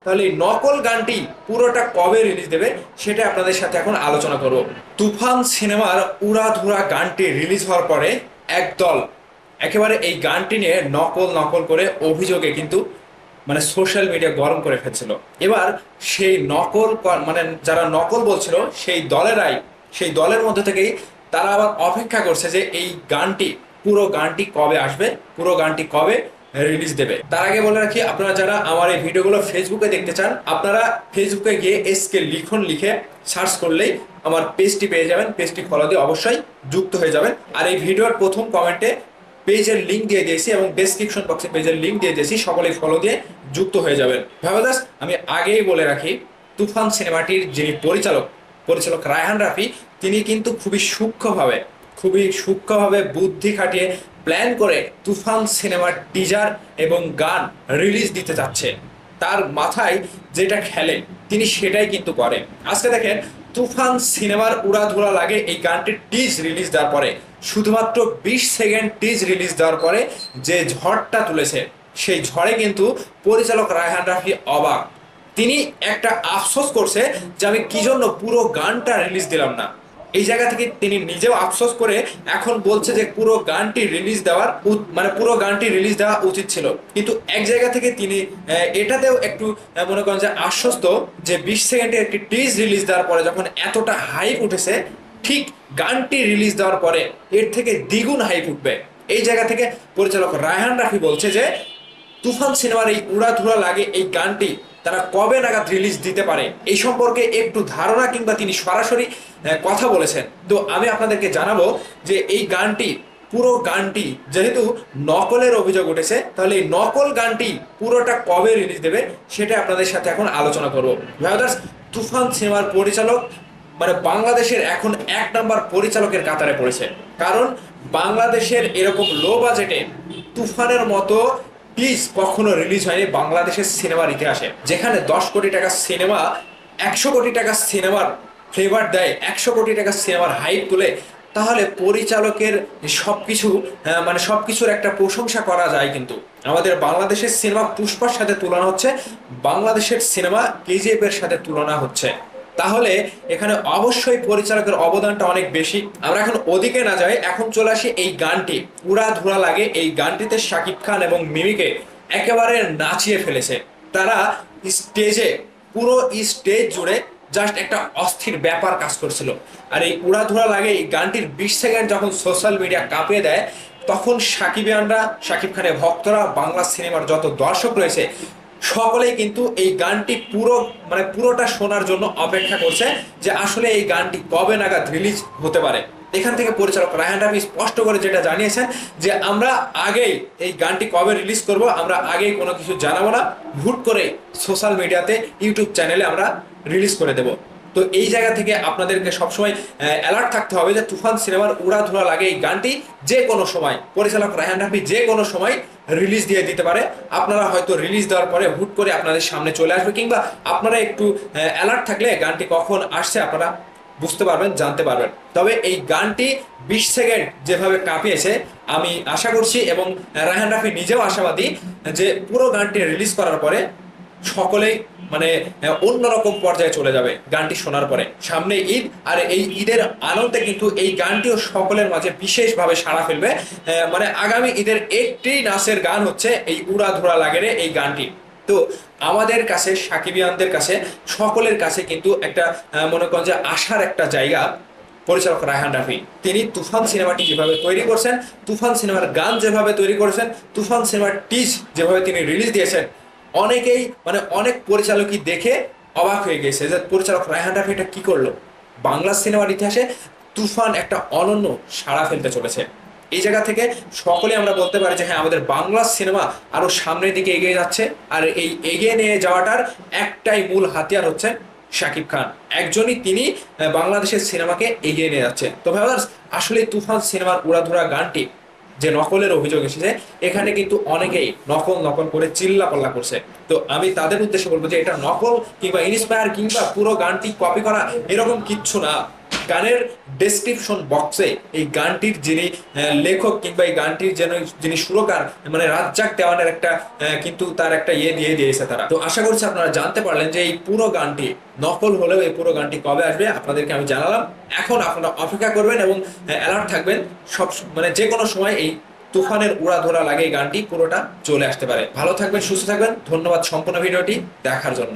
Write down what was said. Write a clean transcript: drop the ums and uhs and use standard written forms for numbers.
তাহলে এই নকল গানটি পুরোটা কবে রিলিজ দেবে সেটা আপনাদের সাথে এখন আলোচনা করব। তুফান সিনেমার উড়াধুরা গানটি রিলিজ হওয়ার পরে একদল একেবারে এই গানটি নিয়ে নকল নকল করে অভিযোগে কিন্তু মানে সোশ্যাল মিডিয়া গরম করে ফেলছিল। এবার সেই নকল মানে যারা নকল বলছিল সেই দলের মধ্যে থেকেই তারা আবার অপেক্ষা করছে যে এই গানটি পুরো গানটি কবে আসবে, পুরো গানটি কবে রিলিজ দেবে। তার আগে বলে রাখি, আপনারা যারা আমার এই ভিডিওগুলো ফেসবুকে দেখতে চান, আপনারা ফেসবুকে গিয়ে এসকে লিখন লিখে সার্চ করলেই আমার পেজটি পেয়ে যাবেন। পেজটি ফলো দিয়ে অবশ্যই যুক্ত হয়ে যাবেন। আর এই ভিডিওর প্রথম কমেন্টে পেজের লিঙ্ক দিয়ে দিয়েছি এবং ডেসক্রিপশন বক্সে পেজের লিঙ্ক দিয়ে দিয়েছি, সকলেই ফলো দিয়ে যুক্ত হয়ে যাবেন। ভাবাদাস, আমি আগেই বলে রাখি, তুফান সিনেমাটির যিনি পরিচালক রায়হান রাফি, তিনি কিন্তু খুবই সূক্ষ্মভাবে বুদ্ধি খাটিয়ে প্ল্যান করে তুফান সিনেমার টিজার এবং গান রিলিজ দিতে যাচ্ছে। তার মাথায় যেটা খেলে তিনি সেটাই কিন্তু করে। আজকে দেখেন, তুফান সিনেমার উড়াধুরা লাগে এই গানটির টিজ রিলিজ দেওয়ার পরে, শুধুমাত্র 20 সেকেন্ড টিজ রিলিজ দেওয়ার পরে যে ঝড়টা তুলেছে, সেই ঝড়ে কিন্তু পরিচালক রায়হান রাফি অবাক। তিনি একটা আফসোস করছে যে আমি কি জন্য পুরো গানটা রিলিজ দিলাম না। এই জায়গা থেকে তিনি নিজেও আফসোস করে এখন বলছে যে পুরো গানটি রিলিজ দেওয়া উচিত ছিল। কিন্তু এক জায়গা থেকে তিনি এটাতেও একটু মনে করেন যে আশ্বস্ত যে 20 সেকেন্ডের একটি টিজ রিলিজ দেওয়ার পরে যখন এতটা হাইপ উঠেছে, ঠিক গানটি রিলিজ দেওয়ার পরে এর থেকে দ্বিগুণ হাইপ উঠবে। এই জায়গা থেকে পরিচালক রায়হান রাফি বলছে যে তুফান সিনেমার এই উড়াধুরা লাগে এই গানটি তারা কবে নাগাদ রিলিজ দিতে পারে এই সম্পর্কে একটু ধারণা কিংবা তিনি সরাসরি কথা বলেছেন। তো আমি আপনাদেরকে জানাবো যে এই গানটি, পুরো গানটি যেহেতু নকলের অভিযোগ উঠেছে, তাহলে এই নকল গানটি পুরোটা কবে রিলিজ দেবে সেটা আপনাদের সাথে এখন আলোচনা করবো। ব্রাদার্স, তুফান সিনেমার পরিচালক মানে বাংলাদেশের এখন 1 নাম্বার পরিচালকের কাতারে পড়েছে। কারণ বাংলাদেশের এরকম লো বাজেটে তুফানের মতো টিজ কখনো রিলিজ হয়নি বাংলাদেশের সিনেমার ইতিহাসে। যেখানে 10 কোটি টাকা সিনেমা 100 কোটি টাকা সিনেমার ফ্লেভার দেয়, 100 কোটি টাকা সিনেমার হাইপ তুলে, তাহলে পরিচালকের সবকিছু মানে সবকিছুর একটা প্রশংসা করা যায়। কিন্তু আমাদের বাংলাদেশের সিনেমা পুষ্পার সাথে তুলনা হচ্ছে, বাংলাদেশের সিনেমা কেজিএফ এর সাথে তুলনা হচ্ছে, তাহলে এখানে অবশ্যই পরিচালকের অবদানটা অনেক বেশি। আমরা এখন ওদিকে না যাই, এখন চলে আসি এই গানটি উড়াধুরা লাগে। এই গানটিতে শাকিব খান এবং মিমিকে একেবারে নাচিয়ে ফেলেছে তারা। স্টেজে পুরো স্টেজ জুড়ে জাস্ট একটা অস্থির ব্যাপার কাজ করছিল। আর এই উড়াধুরা লাগে এই গানটির 20 সেকেন্ড যখন সোশ্যাল মিডিয়া কাঁপিয়ে দেয়, তখন শাকিব খানের ভক্তরা, বাংলা সিনেমার যত দর্শক রয়েছে, সকলেই কিন্তু এই গানটি পুরোটা শোনার জন্য অপেক্ষা করছে যে আসলে এই গানটি কবে নাগাদ রিলিজ হতে পারে। এখান থেকে পরিচালক রায়হান রাফি স্পষ্ট করে যেটা জানিয়েছেন যে আমরা আগেই এই গানটি কবে রিলিজ করব, আমরা আগেই কোনো কিছু জানাবো না, হুট করে সোশ্যাল মিডিয়াতে, ইউটিউব চ্যানেলে আমরা রিলিজ করে দেব। তো এই জায়গা থেকে আপনাদেরকে সবসময় অ্যালার্ট থাকতে হবে যে তুফান সিনেমার উড়াধুরা লাগে এই গানটি যে কোনো সময় পরিচালক রায়হান রাফি যে কোনো সময় রিলিজ দিয়ে দিতে পারে। আপনারা হয়তো রিলিজ দেওয়ার পরে হুট করে আপনাদের সামনে চলে আসবে, কিংবা আপনারা একটু অ্যালার্ট থাকলে গানটি কখন আসছে আপনারা বুঝতে পারবেন, জানতে পারবেন। তবে এই গানটি 20 সেকেন্ড যেভাবে কাঁপিয়েছে, আমি আশা করছি এবং রায়হান রাফি নিজেও আশাবাদী যে পুরো গানটি রিলিজ করার পরে সকলেই মানে অন্যরকম পর্যায়ে চলে যাবে গানটি শোনার পরে। সামনে ঈদ, আর এই ঈদের আনন্দে কিন্তু এই গানটিও সকলের মাঝে বিশেষভাবে সাড়া ফেলবে। মানে আগামী ঈদের একটি নাচের গান হচ্ছে এই উড়াধুরা লাগে রে এই গানটি। তো আমাদের কাছে, সাকিবিয়ানদের কাছে, সকলের কাছে কিন্তু একটা মনে করেন যে আশার একটা জায়গা পরিচালক রায়হান রাফি। তিনি তুফান সিনেমাটি যেভাবে তৈরি করছেন, তুফান সিনেমার গান যেভাবে তৈরি করেছেন, তুফান সিনেমার টিজ যেভাবে তিনি রিলিজ দিয়েছেন, অনেকেই অনেক পরিচালকই দেখে অবাক হয়ে গেছে যে পরিচালক রায়হান রাফি এটা কি করলো। বাংলা সিনেমার ইতিহাসে তুফান একটা অনন্য সাড়া ফেলতে চলেছে। এই জায়গা থেকে সকলে আমরা বলতে পারি যে হ্যাঁ, আমাদের বাংলা সিনেমা আরো সামনের দিকে এগিয়ে যাচ্ছে। আর এই এগিয়ে নিয়ে যাওয়াটার একটাই মূল হাতিয়ার হচ্ছে শাকিব খান। একজনই তিনি বাংলাদেশের সিনেমাকে এগিয়ে নিয়ে যাচ্ছে। তো ভাইয়ার্স, আসলে তুফান সিনেমার উড়াধুরা গানটি যে নকলের অভিযোগ এসেছে, এখানে কিন্তু অনেকেই নকল নকল করে চিল্লাপাল্লা করছে। তো আমি তাদের উদ্দেশ্যে বলবো যে এটা নকল কিংবা ইন্সপায়ার কিংবা পুরো গানটি কপি করা এরকম কিচ্ছু না। গানের ডেসক্রিপশন বক্সে এই গানটির যিনি লেখক কিংবা এই গানটির যিনি সুরকার মানে রাজ্জাক দেওয়ানের একটা কিন্তু তার একটা দিয়ে দিয়েছে তারা। তো আশা করছি আপনারা জানতে পারলেন যে এই পুরো গানটি নকল হলেও এই পুরো গানটি কবে আসবে আপনাদেরকে আমি জানালাম। এখন আপনারা অপেক্ষা করবেন এবং অ্যালার্ট থাকবেন, সব মানে যে কোনো সময় এই তুফানের উড়াধুরা লাগে এই গানটি পুরোটা চলে আসতে পারে। ভালো থাকবেন, সুস্থ থাকবেন, ধন্যবাদ সম্পূর্ণ ভিডিওটি দেখার জন্য।